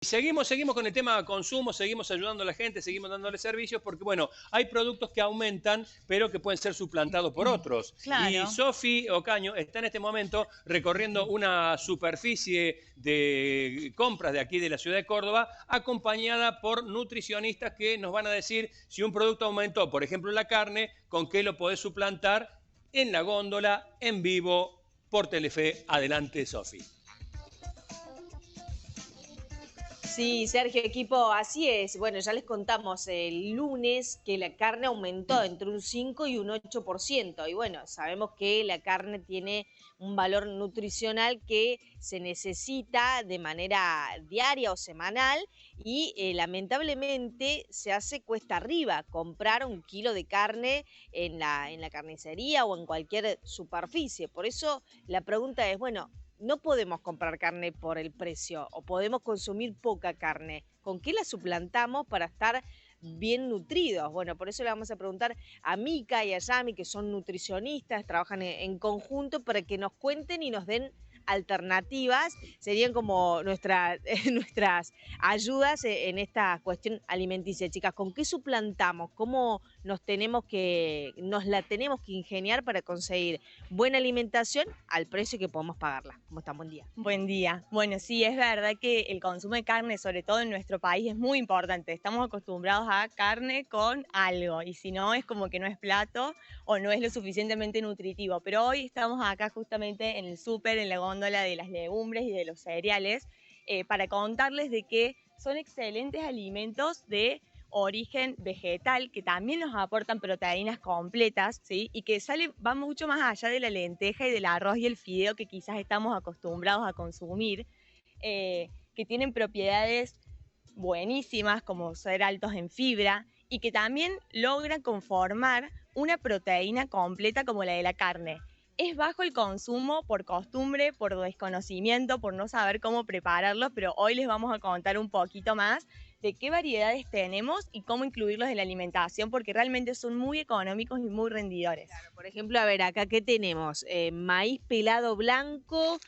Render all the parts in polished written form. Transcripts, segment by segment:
Seguimos con el tema de consumo, seguimos ayudando a la gente, seguimos dándole servicios porque, bueno, hay productos que aumentan, pero que pueden ser suplantados por otros. Y Claro. Sofi Ocaño está en este momento recorriendo una superficie de compras de aquí de la ciudad de Córdoba, acompañada por nutricionistas que nos van a decir si un producto aumentó, por ejemplo, la carne, con qué lo podés suplantar en la góndola, en vivo, por Telefe. Adelante, Sofi. Sí, Sergio, equipo, así es. Bueno, ya les contamos el lunes que la carne aumentó entre un 5 y un 8%. Y bueno, sabemos que la carne tiene un valor nutricional que se necesita de manera diaria o semanal y lamentablemente se hace cuesta arriba comprar un kilo de carne en la carnicería o en cualquier superficie. Por eso la pregunta es, bueno, no podemos comprar carne por el precio o podemos consumir poca carne. ¿Con qué la suplantamos para estar bien nutridos? Bueno, por eso le vamos a preguntar a Mica y a Yami, que son nutricionistas, trabajan en conjunto, para que nos cuenten y nos den alternativas. Serían como nuestras ayudas en esta cuestión alimenticia. Chicas, ¿con qué suplantamos? ¿Cómo nos la tenemos que ingeniar para conseguir buena alimentación al precio que podemos pagarla? ¿Cómo están? Buen día. Buen día. Bueno, sí, es verdad que el consumo de carne, sobre todo en nuestro país, es muy importante. Estamos acostumbrados a carne con algo y si no es como que no es plato o no es lo suficientemente nutritivo. Pero hoy estamos acá justamente en el súper, en la góndola de las legumbres y de los cereales, para contarles de que son excelentes alimentos de origen vegetal, que también nos aportan proteínas completas, ¿sí? Y que va mucho más allá de la lenteja y del arroz y el fideo que quizás estamos acostumbrados a consumir, que tienen propiedades buenísimas como ser altos en fibra y que también logran conformar una proteína completa como la de la carne. Es bajo el consumo por costumbre, por desconocimiento, por no saber cómo prepararlos, pero hoy les vamos a contar un poquito más de qué variedades tenemos y cómo incluirlos en la alimentación, porque realmente son muy económicos y muy rendidores. Claro, por ejemplo, a ver, acá ¿qué tenemos? Maíz pelado blanco,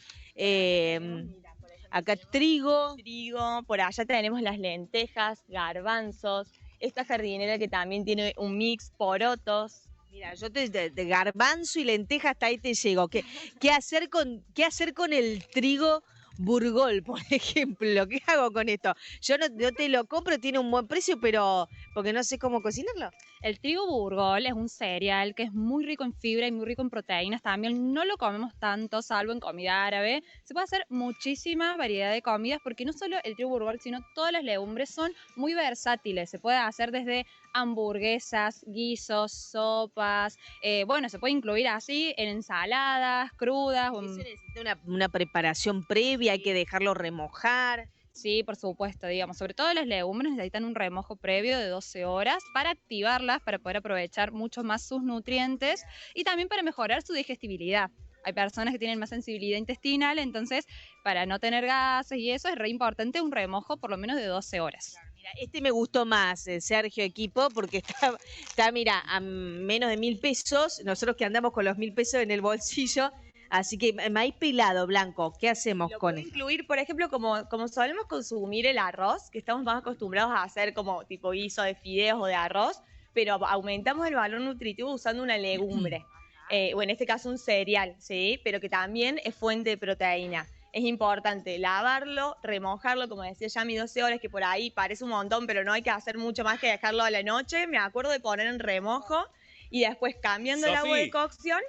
acá trigo. Trigo, por allá tenemos las lentejas, garbanzos, esta jardinera que también tiene un mix, porotos. Mira, yo de garbanzo y lenteja hasta ahí te llego. ¿Qué hacer con el trigo burgol, por ejemplo? ¿Qué hago con esto? Yo no te lo compro, tiene un buen precio, pero porque no sé cómo cocinarlo. El trigo burgol es un cereal que es muy rico en fibra y muy rico en proteínas también. No lo comemos tanto, salvo en comida árabe. Se puede hacer muchísima variedad de comidas porque no solo el trigo burgol, sino todas las legumbres son muy versátiles. Se puede hacer desde hamburguesas, guisos, sopas. Bueno, se puede incluir así en ensaladas, crudas. Eso necesita una preparación previa, hay que dejarlo remojar. Sí, por supuesto, digamos, sobre todo las legumbres necesitan un remojo previo de 12 horas para activarlas, para poder aprovechar mucho más sus nutrientes y también para mejorar su digestibilidad. Hay personas que tienen más sensibilidad intestinal, entonces para no tener gases y eso es re importante un remojo por lo menos de 12 horas. Mira, este me gustó más, Sergio, equipo, porque está, mira, a menos de 1.000 pesos, nosotros que andamos con los 1.000 pesos en el bolsillo. Así que maíz pelado, blanco, ¿qué hacemos con esto? Incluir, por ejemplo, como solemos consumir el arroz, que estamos más acostumbrados a hacer como tipo guiso de fideos o de arroz, pero aumentamos el valor nutritivo usando una legumbre, o en este caso un cereal, ¿sí? Pero que también es fuente de proteína. Es importante lavarlo, remojarlo, como decía Yami, 12 horas, que por ahí parece un montón, pero no hay que hacer mucho más que dejarlo a la noche. Me acuerdo de poner en remojo y después cambiando el agua de cocción,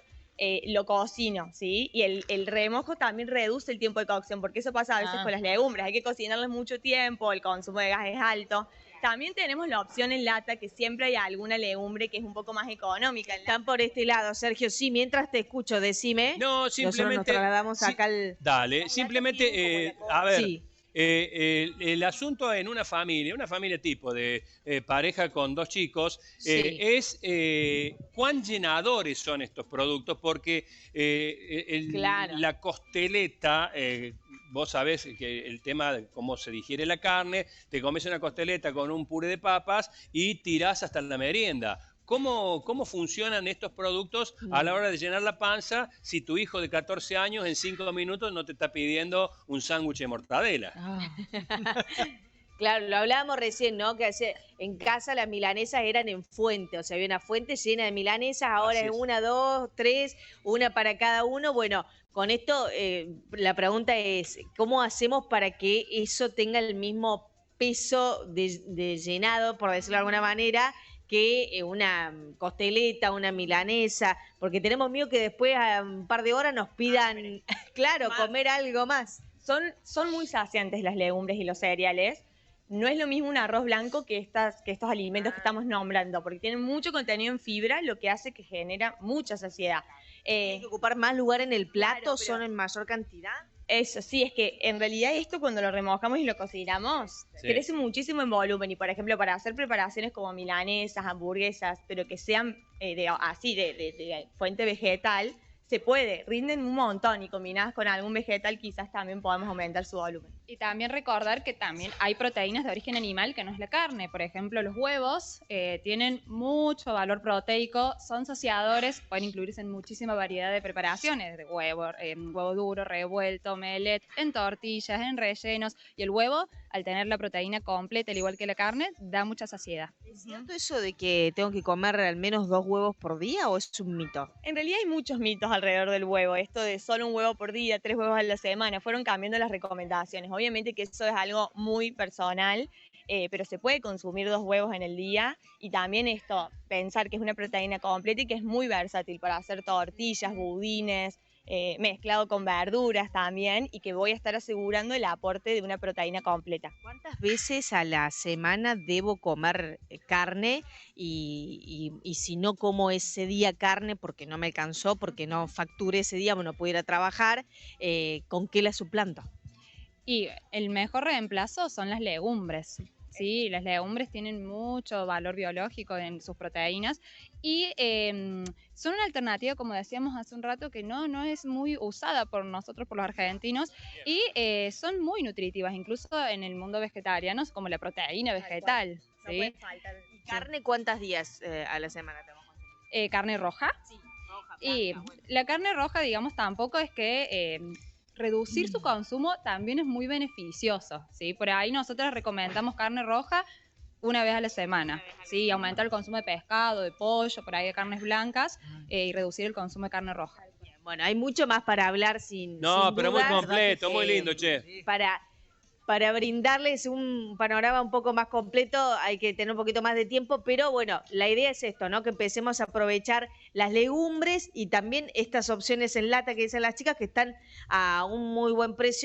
lo cocino, ¿sí? Y el remojo también reduce el tiempo de cocción, porque eso pasa a veces con las legumbres, hay que cocinarlas mucho tiempo, el consumo de gas es alto. También tenemos la opción en lata, que siempre hay alguna legumbre que es un poco más económica. Están por este lado, Sergio, sí, mientras te escucho, decime. No, simplemente... Nosotros nos trasladamos acá al... Dale, simplemente, a ver... Sí. El asunto en una familia tipo de pareja con 2 chicos, sí, es cuán llenadores son estos productos, porque claro, la costeleta, vos sabés que el tema de cómo se digiere la carne, te comes una costeleta con un puré de papas y tirás hasta la merienda. ¿Cómo funcionan estos productos a la hora de llenar la panza si tu hijo de 14 años en 5 minutos no te está pidiendo un sándwich de mortadela? Claro, lo hablábamos recién, ¿no? Que en casa las milanesas eran en fuente, o sea, había una fuente llena de milanesas, ahora es 1, 2, 3, una para cada uno. Bueno, con esto la pregunta es, ¿cómo hacemos para que eso tenga el mismo peso de llenado, por decirlo de alguna manera, que una costeleta, una milanesa? Porque tenemos miedo que después a un par de horas nos pidan, claro, comer algo más. Son muy saciantes las legumbres y los cereales. No es lo mismo un arroz blanco que estos alimentos que estamos nombrando, porque tienen mucho contenido en fibra, lo que hace que genera mucha saciedad. ¿Tienen que ocupar más lugar en el plato? Claro, ¿Son en mayor cantidad? Eso, sí, es que en realidad esto cuando lo remojamos y lo cocinamos, crece muchísimo en volumen. Y por ejemplo, para hacer preparaciones como milanesas, hamburguesas, pero que sean de fuente vegetal, se puede, rinden un montón y combinadas con algún vegetal quizás también podamos aumentar su volumen. Y también recordar que también hay proteínas de origen animal que no es la carne. Por ejemplo, los huevos tienen mucho valor proteico, son saciadores, pueden incluirse en muchísima variedad de preparaciones, de huevo duro, revuelto, omelette, en tortillas, en rellenos. Y el huevo, al tener la proteína completa, al igual que la carne, da mucha saciedad. ¿Es cierto eso de que tengo que comer al menos 2 huevos por día o es un mito? En realidad hay muchos mitos alrededor del huevo, esto de solo un huevo por día, 3 huevos a la semana, fueron cambiando las recomendaciones. Obviamente que eso es algo muy personal, pero se puede consumir 2 huevos en el día y también pensar que es una proteína completa y que es muy versátil para hacer tortillas, budines, mezclado con verduras también, y que voy a estar asegurando el aporte de una proteína completa. ¿Cuántas veces a la semana debo comer carne? Y si no como ese día carne porque no me alcanzó, porque no facturé ese día, no pude ir a trabajar, ¿con qué la suplanto? Y el mejor reemplazo son las legumbres. Sí, las legumbres tienen mucho valor biológico en sus proteínas y son una alternativa, como decíamos hace un rato, que no es muy usada por nosotros, por los argentinos, y son muy nutritivas, incluso en el mundo vegetariano, como la proteína vegetal. ¿Sí? ¿Y carne cuántos días a la semana tenemos? ¿Carne roja? Sí, roja. Y la carne roja, digamos, tampoco es que... reducir su consumo también es muy beneficioso, ¿sí? Por ahí nosotros recomendamos carne roja 1 vez a la semana, ¿sí? Aumentar el consumo de pescado, de pollo, por ahí de carnes blancas y reducir el consumo de carne roja. Bueno, hay mucho más para hablar sin pero dudas, muy completo, muy lindo, che. Para brindarles un panorama un poco más completo hay que tener un poquito más de tiempo, pero bueno, la idea es esto, ¿no? Que empecemos a aprovechar las legumbres y también estas opciones en lata que dicen las chicas que están a un muy buen precio.